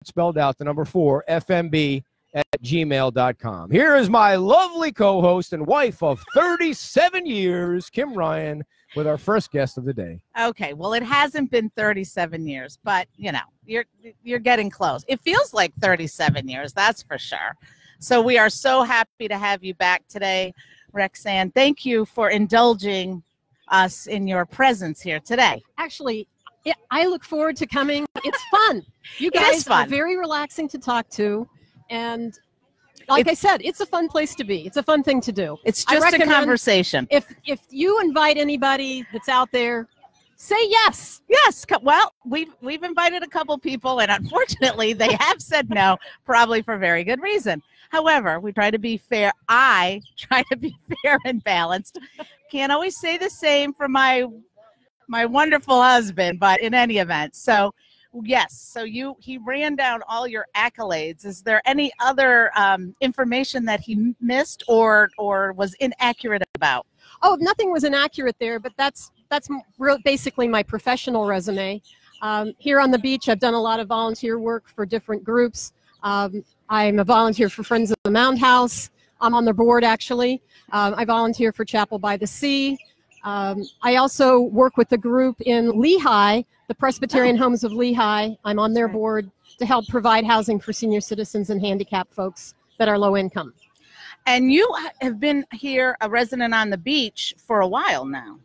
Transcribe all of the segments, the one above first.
spelled out, the number 4, fmb@gmail.com. Here is my lovely co-host and wife of 37 years, Kim Ryan, with our first guest of the day. Okay, well, it hasn't been 37 years, but, you know, you're getting close. It feels like 37 years, that's for sure. So we are so happy to have you back today, Rexann. Thank you for indulging us in your presence here today. Actually, I look forward to coming. It's fun. You guys are very relaxing to talk to. And like I said, it's a fun place to be. It's a fun thing to do. It's just a conversation. If you invite anybody that's out there, say yes. Yes. Well, we've invited a couple people, and unfortunately, they have said no, probably for very good reason. However, we try to be fair. I try to be fair and balanced. Can't always say the same for my wonderful husband, but in any event, so. Yes. So he ran down all your accolades. Is there any other information that he missed or was inaccurate about? Oh, nothing was inaccurate there, but that's basically my professional resume. Here on the beach, I've done a lot of volunteer work for different groups. I'm a volunteer for Friends of the Mound House. I'm on their board, actually. I volunteer for Chapel by the Sea. I also work with the group in Lehigh, the Presbyterian Homes of Lehigh. I'm on their board to help provide housing for senior citizens and handicapped folks that are low income. And you have been here, a resident on the beach, for a while now.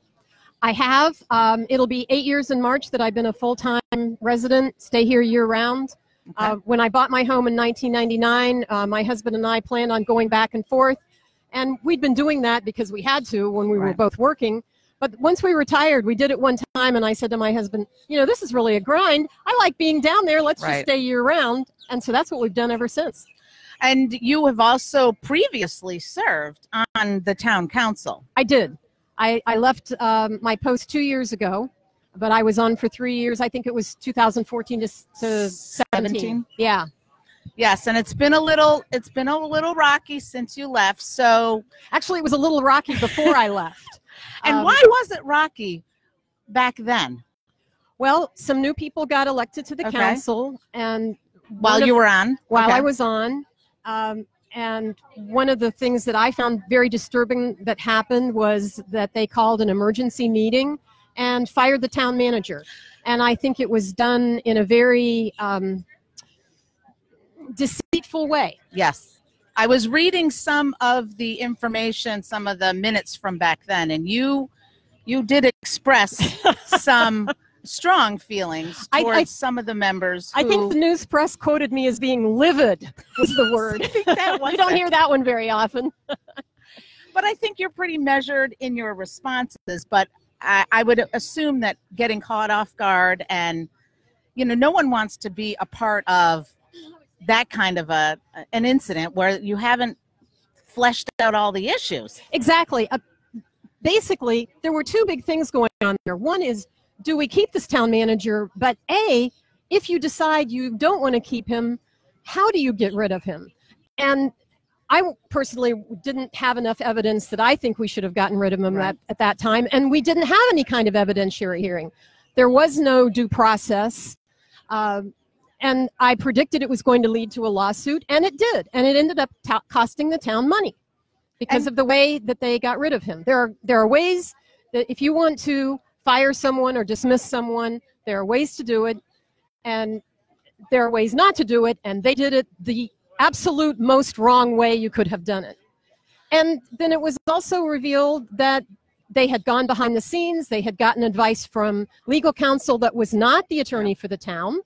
I have. It'll be 8 years in March that I've been a full-time resident, stay here year-round. Okay. When I bought my home in 1999, my husband and I planned on going back and forth. And we'd been doing that because we had to when we were both working. But once we retired, we did it one time, and I said to my husband, you know, this is really a grind. I like being down there. Let's just stay year-round. And so that's what we've done ever since. And you have also previously served on the town council. I did. I left my post 2 years ago, but I was on for 3 years. I think it was 2014 to 17. Yeah. Yes, and it's been a little rocky since you left. So actually, it was a little rocky before I left. And why was it rocky back then? Well, some new people got elected to the council, and while you were on, I was on, and one of the things that I found very disturbing that happened was that they called an emergency meeting and fired the town manager, and I think it was done in a very deceitful way. Yes. I was reading some of the information, some of the minutes from back then, and you did express some strong feelings towards some of the members. I think the news press quoted me as being livid was the word. I think that was you don't hear that one very often. But I think you're pretty measured in your responses, but I would assume that getting caught off guard and, you know, no one wants to be a part of that kind of an incident where you haven't fleshed out all the issues. Exactly. Basically, there were two big things going on there. One is, do we keep this town manager? But if you decide you don't want to keep him, how do you get rid of him? And I personally didn't have enough evidence that I think we should have gotten rid of him at that time. And we didn't have any kind of evidentiary hearing. There was no due process. And I predicted it was going to lead to a lawsuit, and it did. And it ended up costing the town money because of the way that they got rid of him. There are ways that if you want to fire someone or dismiss someone, there are ways to do it, and there are ways not to do it, and they did it the absolute most wrong way you could have done it. And then it was also revealed that they had gone behind the scenes. They had gotten advice from legal counsel that was not the attorney for the town,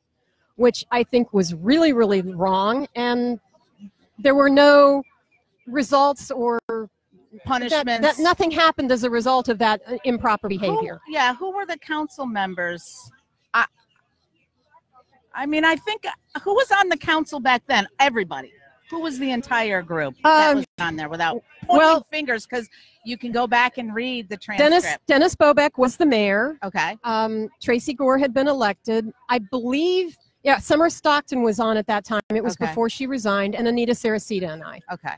which I think was really, really wrong. And there were no results or punishments. Nothing happened as a result of that improper behavior. Who were the council members? I mean, I think, who was on the council back then? Everybody. Who was the entire group that was on there without pointing fingers? Because you can go back and read the transcript. Dennis Bobeck was the mayor. Okay. Tracy Gore had been elected. I believe, Summer Stockton was on at that time. It was before she resigned, and Anita Saracita and I. Okay.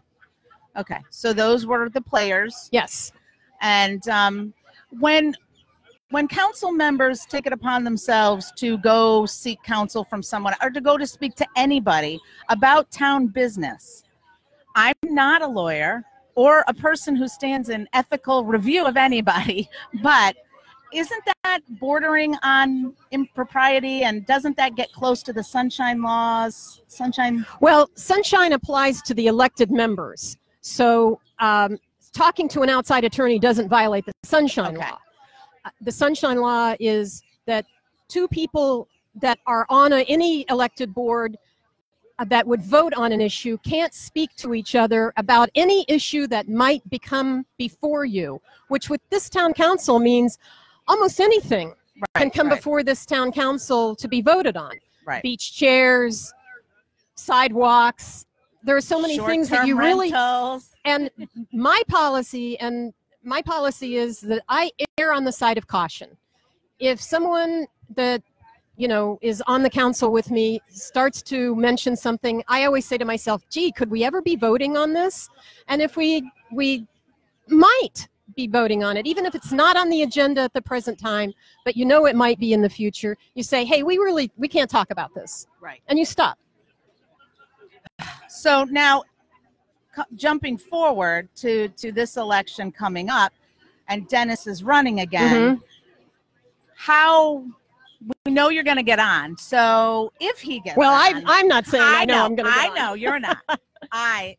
Okay. So those were the players. Yes. And when when council members take it upon themselves to go seek counsel from someone or to go to speak to anybody about town business, I'm not a lawyer or a person who stands in ethical review of anybody, but isn't that bordering on impropriety, and doesn't that get close to the sunshine laws? Well, sunshine applies to the elected members. So talking to an outside attorney doesn't violate the sunshine law. The sunshine law is that two people that are on any elected board that would vote on an issue can't speak to each other about any issue that might become before you, which with this town council means almost anything can come before this town council to be voted on. Beach chairs, sidewalks. There are so many things that you really, and my policy is that I err on the side of caution. If someone that, you know, is on the council with me starts to mention something, I always say to myself, gee, could we ever be voting on this? And if we might be voting on it, even if it's not on the agenda at the present time, but you know it might be in the future, you say, hey, we can't talk about this. And you stop. So now, jumping forward to this election coming up, and Dennis is running again, how, we know you're going to get on. So if he gets on, I'm not saying I know I'm going to get on. I know you're not. I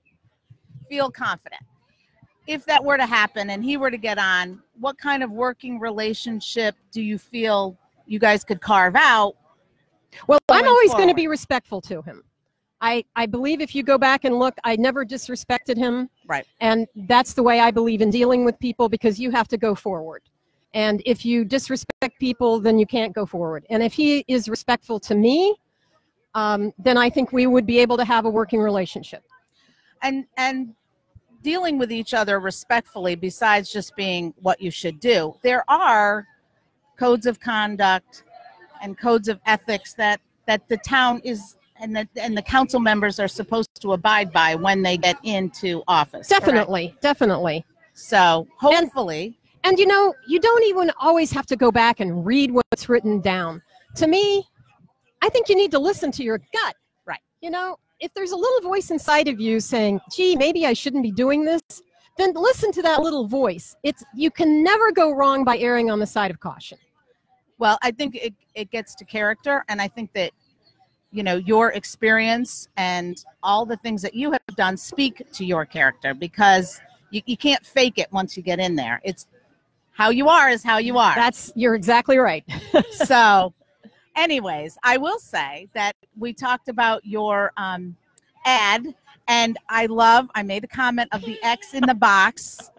feel confident. If that were to happen and he were to get on, what kind of working relationship do you feel you guys could carve out? Well, I'm always going to be respectful to him. I believe if you go back and look, I never disrespected him. And that's the way I believe in dealing with people, because you have to go forward. And if you disrespect people, then you can't go forward. And if he is respectful to me, then I think we would be able to have a working relationship. And dealing with each other respectfully, besides just being what you should do, there are codes of conduct and codes of ethics that the town is and the council members are supposed to abide by when they get into office. Definitely. So hopefully. And you know, you don't even always have to go back and read what's written down. To me, I think you need to listen to your gut. You know, if there's a little voice inside of you saying, gee, maybe I shouldn't be doing this, then listen to that little voice. You can never go wrong by erring on the side of caution. Well, I think it gets to character, and I think that, you know, your experience and all the things that you have done speak to your character, because you can't fake it once you get in there. It's how you are is how you are. You're exactly right. So anyways, I will say that we talked about your ad, and I made a comment of the X in the box.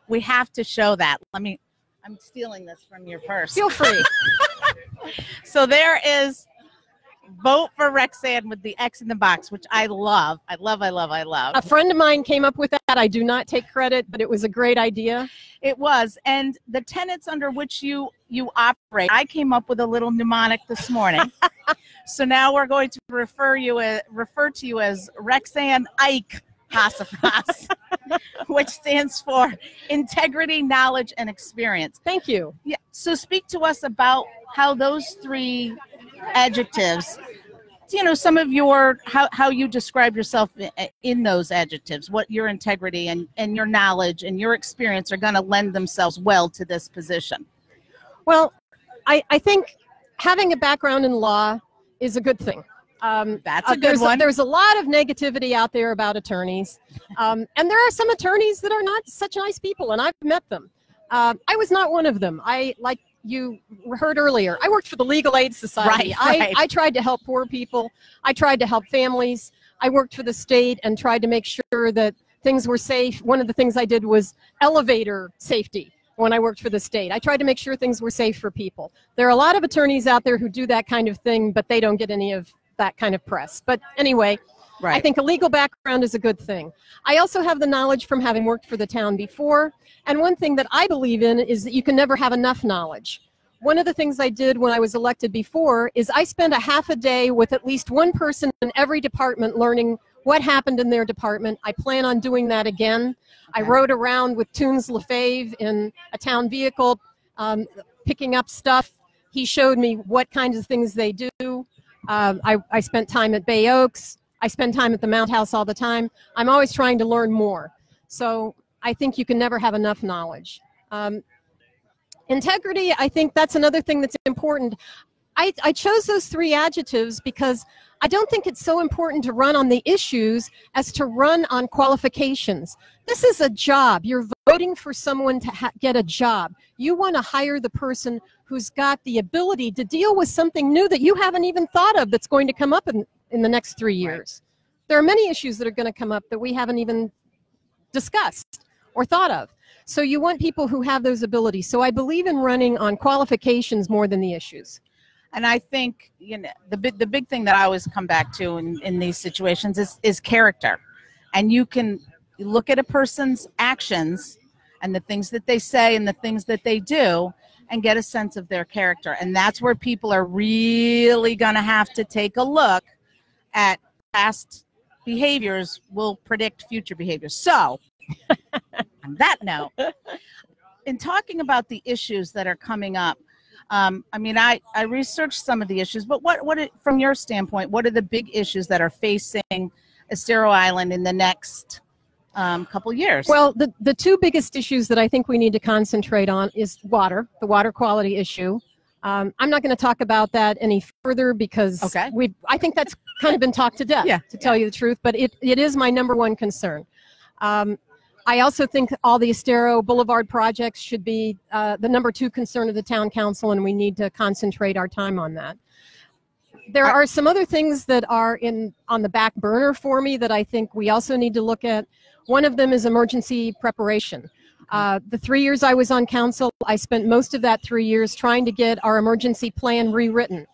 We have to show that. I'm stealing this from your purse. Feel free. So there is vote for Rexann with the X in the box, which I love. I love. A friend of mine came up with that. I do not take credit, but it was a great idea. It was. And the tenets under which you operate, I came up with a little mnemonic this morning. So now we're going to refer to you as Rexann Hosafros, which stands for integrity, knowledge, and experience. Thank you. Yeah. So speak to us about how those three adjectives, you know, some of your, how you describe yourself in those adjectives, what your integrity and your knowledge and your experience are going to lend themselves well to this position. Well, I think having a background in law is a good thing. That's a good one. There's a lot of negativity out there about attorneys. And there are some attorneys that are not such nice people, and I've met them. I was not one of them. Like you heard earlier, I worked for the Legal Aid Society. I tried to help poor people. I tried to help families. I worked for the state and tried to make sure that things were safe. One of the things I did was elevator safety when I worked for the state. I tried to make sure things were safe for people. There are a lot of attorneys out there who do that kind of thing, but they don't get any of that kind of press. But anyway, I think a legal background is a good thing. I also have the knowledge from having worked for the town before. And one thing that I believe in is that you can never have enough knowledge. One of the things I did when I was elected before is I spent a half a day with at least one person in every department learning what happened in their department. I plan on doing that again. I rode around with Tunes Lefebvre in a town vehicle, picking up stuff. He showed me what kinds of things they do. I spent time at Bay Oaks. I spend time at the Mount House all the time. I'm always trying to learn more. So I think you can never have enough knowledge. Integrity, I think that's another thing that's important. I chose those 3 adjectives because I don't think it's so important to run on the issues as to run on qualifications. This is a job. You're voting for someone to get a job. You want to hire the person who's got the ability to deal with something new that you haven't even thought of that's going to come up in the next 3 years. Right. There are many issues that are going to come up that we haven't even discussed or thought of. So you want people who have those abilities. So I believe in running on qualifications more than the issues. And I think, you know, the big thing that I always come back to in these situations is character. And you can look at a person's actions and the things that they say and the things that they do and get a sense of their character. And that's where people are really going to have to take a look at past behaviors will predict future behaviors. So on that note, in talking about the issues that are coming up, I mean, I researched some of the issues, but from your standpoint, what are the big issues that are facing Estero Island in the next couple years? Well, the 2 biggest issues that I think we need to concentrate on is the water quality issue. I'm not going to talk about that any further because I think that's kind of been talked to death, to tell you the truth, but it is my #1 concern. I also think all the Estero Boulevard projects should be the #2 concern of the town council, and we need to concentrate our time on that. There are some other things that are on the back burner for me that I think we also need to look at. One of them is emergency preparation. The 3 years I was on council, I spent most of that 3 years trying to get our emergency plan rewritten.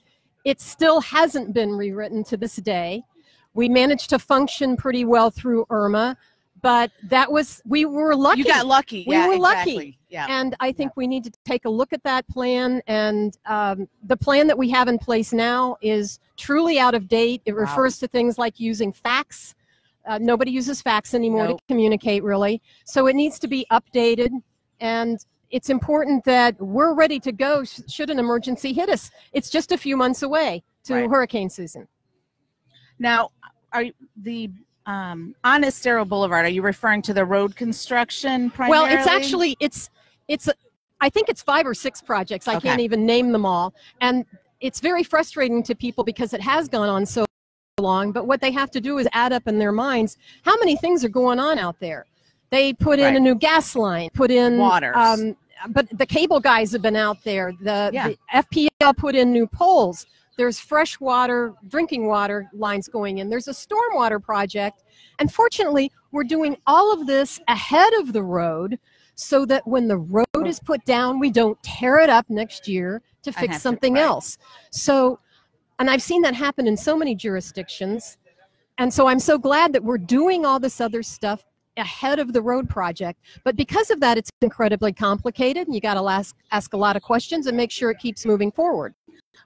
It still hasn't been rewritten to this day. We managed to function pretty well through Irma. But we were lucky. You got lucky. We were lucky. Yeah. And I think we need to take a look at that plan. And the plan that we have in place now is truly out of date. It refers to things like using fax. Nobody uses fax anymore to communicate, really. So it needs to be updated. And it's important that we're ready to go should an emergency hit us. It's just a few months away to hurricane season. Now, on Estero Boulevard, are you referring to the road construction primarily? Well, it's actually, I think it's 5 or 6 projects. I can't even name them all. And it's very frustrating to people because it has gone on so long, but what they have to do is add up in their minds how many things are going on out there. They put in a new gas line, put in waters. But the cable guys have been out there. The FPL put in new poles. There's fresh water, drinking water lines going in. There's a stormwater project. And fortunately, we're doing all of this ahead of the road so that when the road is put down, we don't tear it up next year to fix something else. So, and I've seen that happen in so many jurisdictions. And so I'm so glad that we're doing all this other stuff ahead of the road project. But because of that, it's incredibly complicated. And you got to ask a lot of questions and make sure it keeps moving forward.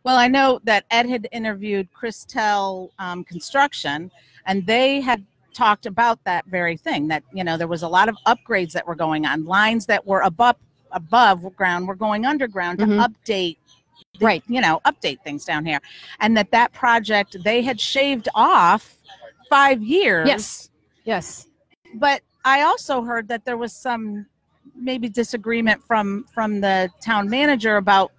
Well, I know that Ed had interviewed Christel Construction, and they had talked about that very thing, that, you know, there was a lot of upgrades that were going on. Lines that were above ground were going underground to update, update things down here. And that project, they had shaved off 5 years. Yes, yes. But I also heard that there was some maybe disagreement from the town manager about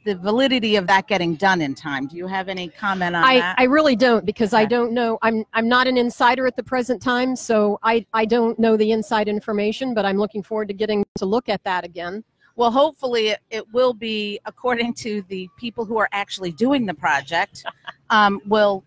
the validity of that getting done in time. Do you have any comment on that? I really don't, because I don't know. I'm not an insider at the present time, so I don't know the inside information, but I'm looking forward to getting to look at that again. Well, hopefully it will be, according to the people who are actually doing the project, will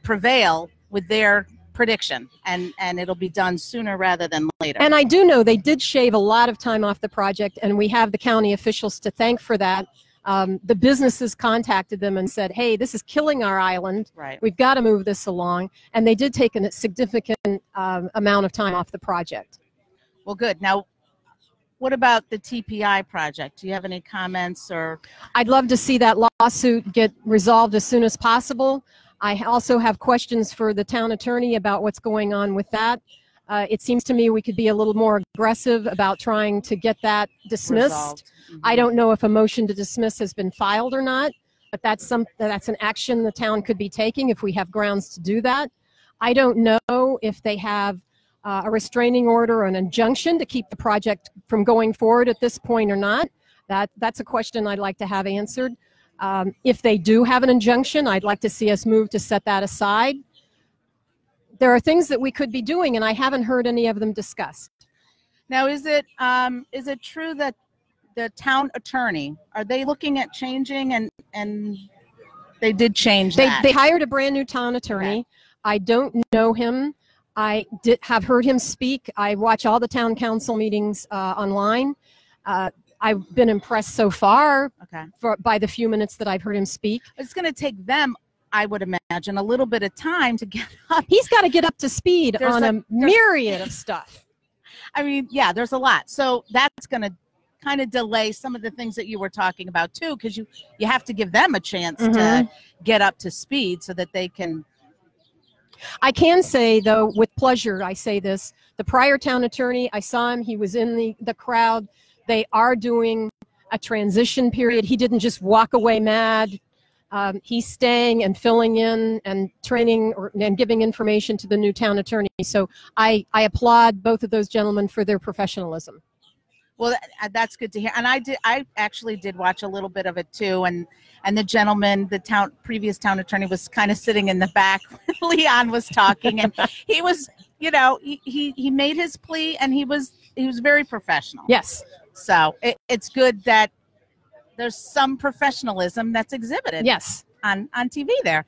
prevail with their prediction, and it'll be done sooner rather than later. And I do know they did shave a lot of time off the project, and we have the county officials to thank for that. The businesses contacted them and said, hey, this is killing our island. Right. We've got to move this along. And they did take a significant amount of time off the project. Well, good. Now, what about the TPI project? Do you have any comments? Or I'd love to see that lawsuit get resolved as soon as possible. I also have questions for the town attorney about what's going on with that. It seems to me we could be a little more aggressive about trying to get that dismissed. Resolved. I don't know if a motion to dismiss has been filed or not, but that's an action the town could be taking if we have grounds to do that. I don't know if they have a restraining order or an injunction to keep the project from going forward at this point or not. That's a question I'd like to have answered. If they do have an injunction, I'd like to see us move to set that aside. There are things that we could be doing, and I haven't heard any of them discussed. Now, is it true that the town attorney, are they looking at changing, and they did change that? They hired a brand new town attorney. Okay. I don't know him. I have heard him speak. I watch all the town council meetings online. I've been impressed so far by the few minutes that I've heard him speak. It's going to take them, I would imagine, a little bit of time to get up. He's got to get up to speed on a myriad of stuff. I mean, yeah, there's a lot. So that's going to kind of delay some of the things that you were talking about too, because you have to give them a chance to get up to speed so that they can. I can say, though, with pleasure, I say this, the prior town attorney, I saw him, he was in the crowd. They are doing a transition period. He didn't just walk away mad. He's staying and filling in and training and giving information to the new town attorney. So I applaud both of those gentlemen for their professionalism. Well, that's good to hear. And I actually did watch a little bit of it too. And the gentleman, the previous town attorney, was kind of sitting in the back when Leon was talking, and he was, he made his plea, and he was very professional. Yes. So it's good that there's some professionalism that's exhibited. Yes. On TV there.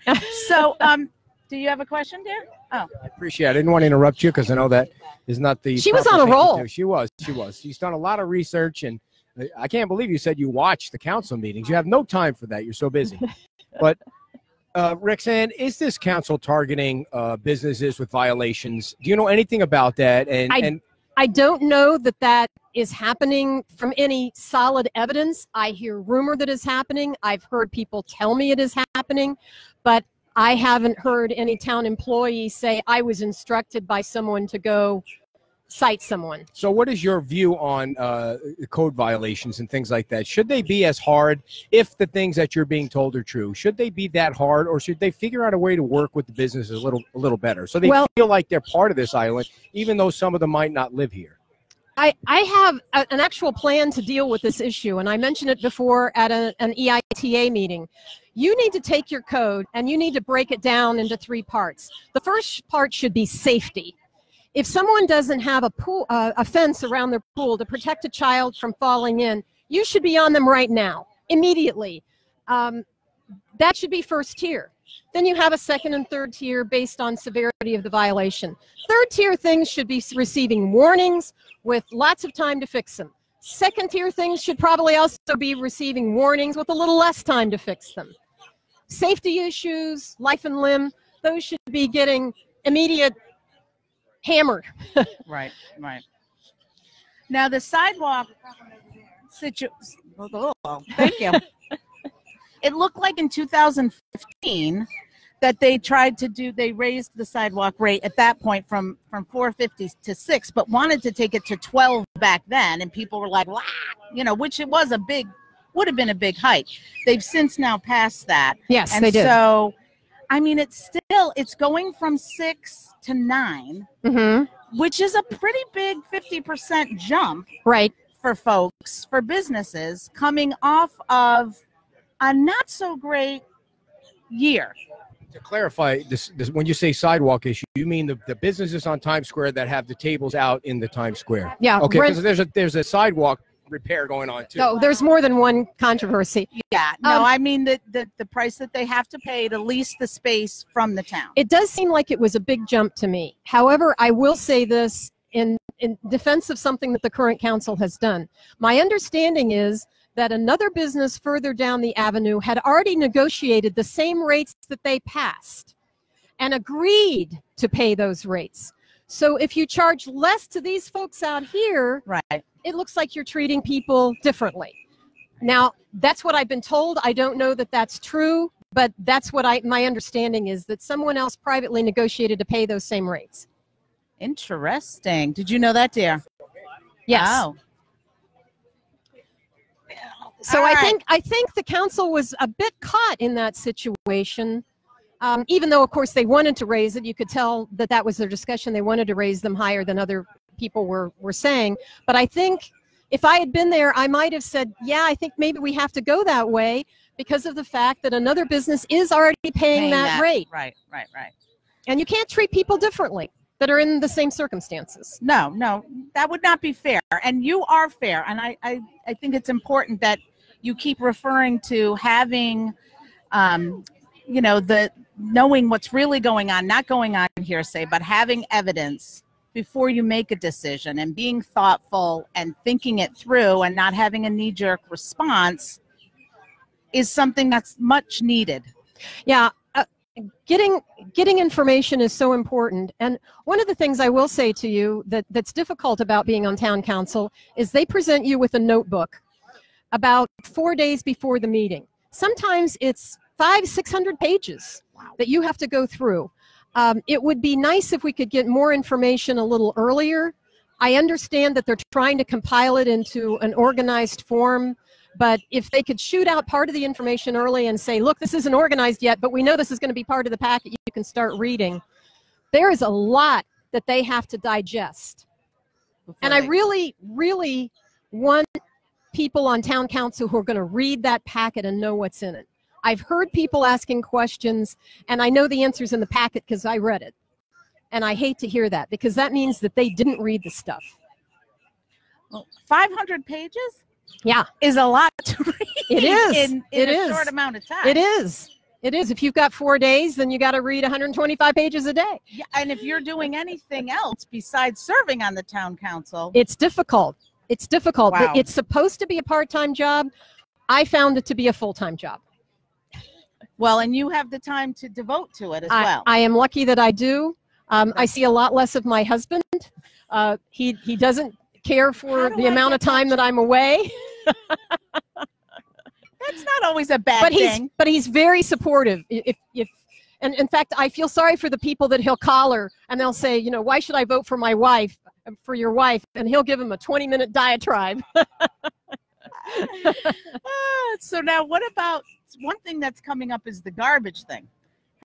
So do you have a question, dear? Oh, I appreciate it. I didn't want to interrupt you because I know that is not the. She was on a roll. She was. She's done a lot of research, and I can't believe you said you watched the council meetings. You have no time for that. You're so busy. But Rexann, is this council targeting businesses with violations? Do you know anything about that? I don't know that is happening from any solid evidence. I hear rumor that is happening. I've heard people tell me it is happening, but I haven't heard any town employee say I was instructed by someone to go cite someone. So what is your view on code violations and things like that? Should they be as hard if the things that you're being told are true? Should they be that hard, or should they figure out a way to work with the businesses a little better so they feel like they're part of this island, even though some of them might not live here? I have an actual plan to deal with this issue, and I mentioned it before at an EITA meeting. You need to take your code and you need to break it down into 3 parts. The first part should be safety. If someone doesn't have a fence around their pool to protect a child from falling in, you should be on them right now, immediately. That should be first tier. Then you have a second and third tier based on severity of the violation. Third tier things should be receiving warnings with lots of time to fix them. Second tier things should probably also be receiving warnings with a little less time to fix them. Safety issues, life and limb, those should be getting immediate hammered. Right. Now the sidewalk situation, thank you. It looked like in 2015 that they raised the sidewalk rate at that point from $4.50 to $6, but wanted to take it to $12 back then, and people were like, wow, which it was would have been a big hike. They've since now passed that. Yes, and they did. So, I mean, it's going from 6 to 9, which is a pretty big 50% jump. Right. For businesses coming off of a not so great year. To clarify, this when you say sidewalk issue, you mean the businesses on Times Square that have the tables out in the Times Square? Yeah. Okay, because there's a sidewalk repair going on too. No, there's more than one controversy. Yeah. No, I mean the price that they have to pay to lease the space from the town. It does seem like it was a big jump to me. However, I will say this in defense of something that the current council has done. My understanding is that another business further down the avenue had already negotiated the same rates that they passed and agreed to pay those rates. So if you charge less to these folks out here, right, it looks like you're treating people differently. Now, that's what I've been told. I don't know that that's true, but that's what my understanding is, that someone else privately negotiated to pay those same rates. Interesting. Did you know that, dear? Yes. Oh. So All I right. think the council was a bit caught in that situation. Even though, of course, they wanted to raise it, you could tell that that was their discussion. They wanted to raise them higher than other people were saying. But I think if I had been there, I might have said, yeah, I think maybe we have to go that way because of the fact that another business is already paying that rate. Right. And you can't treat people differently that are in the same circumstances. No, that would not be fair. And you are fair. And I think it's important that you keep referring to having, the knowing what's really going on, not going on hearsay, but having evidence before you make a decision and being thoughtful and thinking it through and not having a knee-jerk response is something that's much needed. Yeah. Getting information is so important. And one of the things I will say to you that's difficult about being on town council is they present you with a notebook about 4 days before the meeting. Sometimes it's 500-600 pages that you have to go through. It would be nice if we could get more information a little earlier. I understand that they're trying to compile it into an organized form, but if they could shoot out part of the information early and say, look, this isn't organized yet, but we know this is going to be part of the packet, you can start reading. There is a lot that they have to digest. And I really, really want people on town council who are going to read that packet and know what's in it. I've heard people asking questions, and I know the answers in the packet because I read it. And I hate to hear that because that means that they didn't read the stuff. Well, 500 pages? Yeah. Is a lot to read. It is. In a short amount of time. It is. It is. If you've got 4 days, then you got to read 125 pages a day. Yeah, and if you're doing anything else besides serving on the town council, it's difficult. It's difficult. Wow. It's supposed to be a part-time job. I found it to be a full-time job. Well, and you have the time to devote to it as well. I am lucky that I do. I see a lot less of my husband. He doesn't care for the amount of time that I'm away. That's not always a bad thing. But he's very supportive. And in fact, I feel sorry for the people that he'll collar and they'll say, why should I vote for my wife, for your wife? And he'll give him a 20-minute diatribe. So now what about one thing that's coming up is the garbage thing.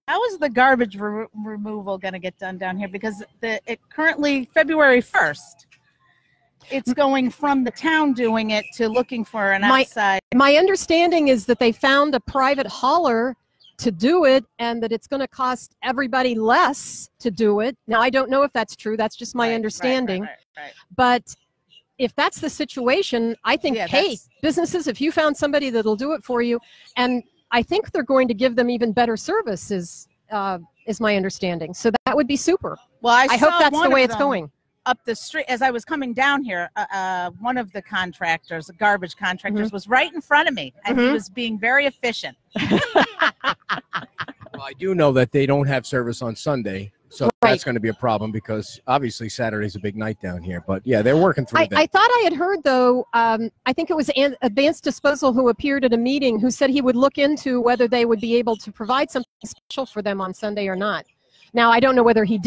How is the garbage removal going to get done down here? Because it currently, February 1st, it's going from the town doing it to looking for an outside. My understanding is that they found a private hauler to do it and that it's going to cost everybody less to do it. Now, I don't know if that's true. That's just my understanding. Right. But if that's the situation, I think, hey, businesses, if you found somebody that'll do it for you, and I think they're going to give them even better service is my understanding. So that would be super. Well, I hope that's the way it's going. Up the street, as I was coming down here, one of the contractors, garbage contractors, was right in front of me, and he was being very efficient. Well, I do know that they don't have service on Sunday, so that's going to be a problem because obviously Saturday's a big night down here. But yeah, they're working through that. I thought I had heard, though, I think it was Advanced Disposal who appeared at a meeting who said he would look into whether they would be able to provide something special for them on Sunday or not. Now, I don't know whether he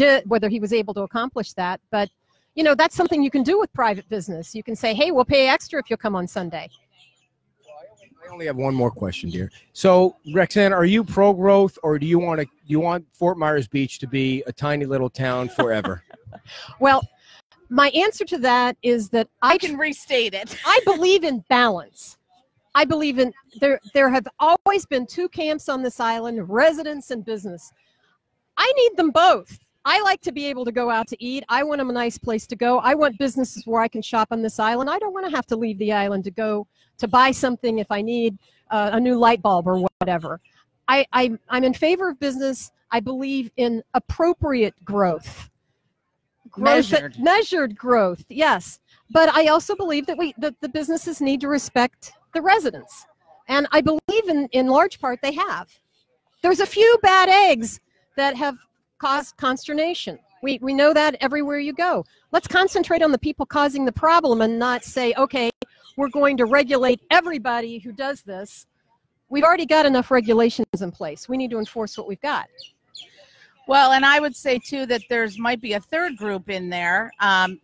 was able to accomplish that, but that's something you can do with private business. You can say, hey, we'll pay extra if you'll come on Sunday. I only have one more question, dear. So, Rexann, are you pro-growth, or do you want Fort Myers Beach to be a tiny little town forever? Well, my answer to that is that I can restate it. I believe in balance. I believe in there have always been two camps on this island, residents and business. I need them both. I like to be able to go out to eat. I want a nice place to go. I want businesses where I can shop on this island. I don't want to have to leave the island to go to buy something if I need a new light bulb or whatever. I'm in favor of business. I believe in appropriate growth. Measured growth, yes. But I also believe that the businesses need to respect the residents. And I believe in large part they have. There's a few bad eggs that have caused consternation. We know that everywhere you go. Let's concentrate on the people causing the problem and not say, okay, we're going to regulate everybody who does this. We've already got enough regulations in place. We need to enforce what we've got. Well, and I would say too that there's might be a third group in there.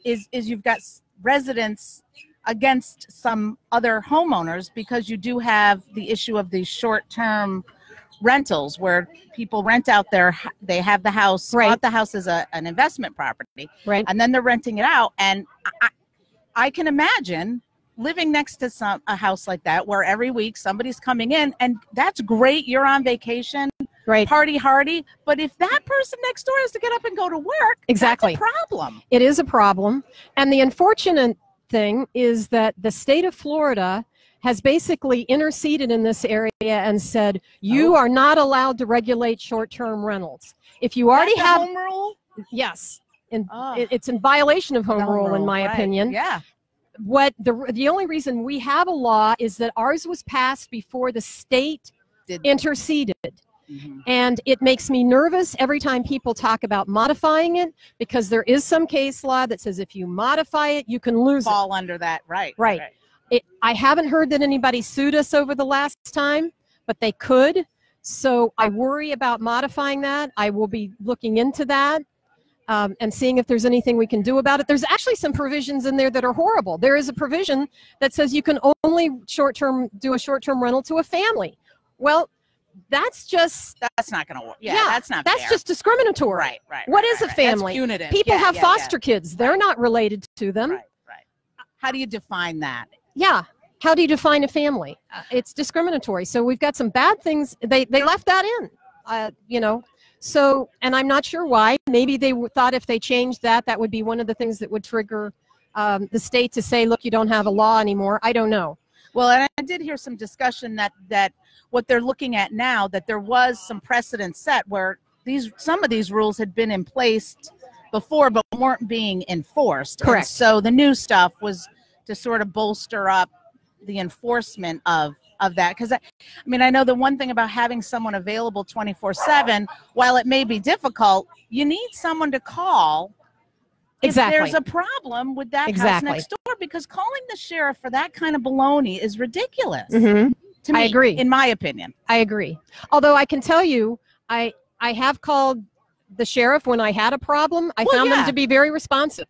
Is you've got residents against some other homeowners, because you do have the issue of these short-term rentals where people rent out they have the house, Right. bought the house as an investment property, Right. and then they're renting it out. And I can imagine living next to a house like that where every week somebody's coming in, and that's great. You're on vacation, Right. party hardy. But if that person next door has to get up and go to work, Exactly. that's a problem. It is a problem. And the unfortunate thing is that the state of Florida has basically interceded in this area and said, you are not allowed to regulate short-term rentals. If you already have home rule, yes, and Oh. it's in violation of home Home rule, in rule, my right. opinion. Yeah. What the only reason we have a law is that ours was passed before the state interceded. Mhm. And it makes me nervous every time people talk about modifying it, because there is some case law that says if you modify it, you can lose it. Fall under that, right? Right. I haven't heard that anybody sued us over the last time, but they could. So I worry about modifying that. I will be looking into that and seeing if there's anything we can do about it. There's actually some provisions in there that are horrible. There is a provision that says you can only do a short-term rental to a family. Well, that's not going to work. Yeah, yeah, that's fair. Just discriminatory. Right. What is a family? That's punitive. People Yeah, have yeah, foster kids. They're not related to them. Right. How do you define that? Yeah. How do you define a family? It's discriminatory. So we've got some bad things. They left that in, So, and I'm not sure why. Maybe they thought if they changed that, that would be one of the things that would trigger the state to say, look, you don't have a law anymore. I don't know. Well, and I did hear some discussion that what they're looking at now, that there was some precedent set where some of these rules had been in place before but weren't being enforced. Correct. And so the new stuff was to sort of bolster up the enforcement of that. Because I know the one thing about having someone available 24/7, while it may be difficult, you need someone to call Exactly. if there's a problem with that house next door, because calling the sheriff for that kind of baloney is ridiculous. Mm-hmm. To me, I agree. In my opinion. I agree. Although I can tell you, I have called the sheriff when I had a problem. I found them to be very responsive.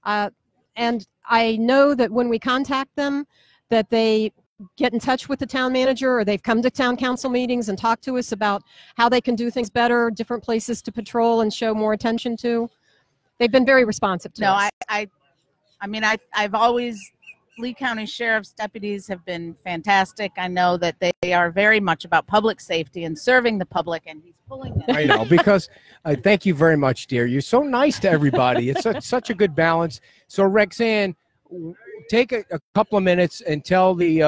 And I know that when we contact them, that they get in touch with the town manager, or they've come to town council meetings and talked to us about how they can do things better, different places to patrol and show more attention to. They've been very responsive to us. I've always, Lee County Sheriff's deputies have been fantastic. I know that they are very much about public safety and serving the public, and he's pulling them. I know, because thank you very much, dear. You're so nice to everybody. It's such a good balance. So, Rexann, take a couple of minutes and tell the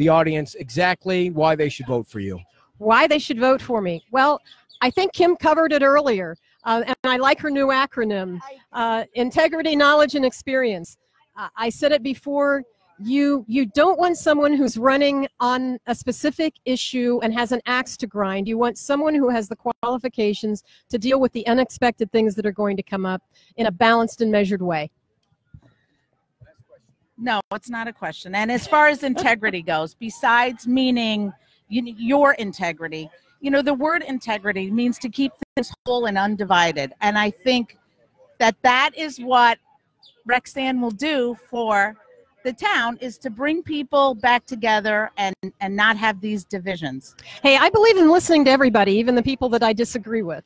audience exactly why they should vote for you. Why they should vote for me? Well, I think Kim covered it earlier, and I like her new acronym, integrity, knowledge, and experience. I said it before. You don't want someone who's running on a specific issue and has an axe to grind. You want someone who has the qualifications to deal with the unexpected things that are going to come up in a balanced and measured way. No, it's not a question. And as far as integrity goes, besides meaning your integrity, the word integrity means to keep things whole and undivided. And I think that is what Rexann will do for the town, is to bring people back together and not have these divisions. Hey, I believe in listening to everybody, even the people that I disagree with.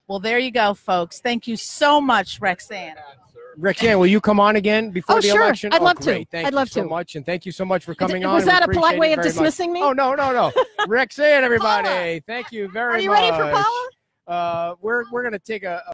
Well, there you go, folks. Thank you so much, Rexann. Rexann, will you come on again before the sure. election? I'd love great. to. Thank I'd love you so to. much, and thank you so much for coming on. Was that a We polite appreciate way it of very dismissing much. me? Oh, no. Rexann, everybody. Thank you very much. Are you ready for Paula? We're going to take a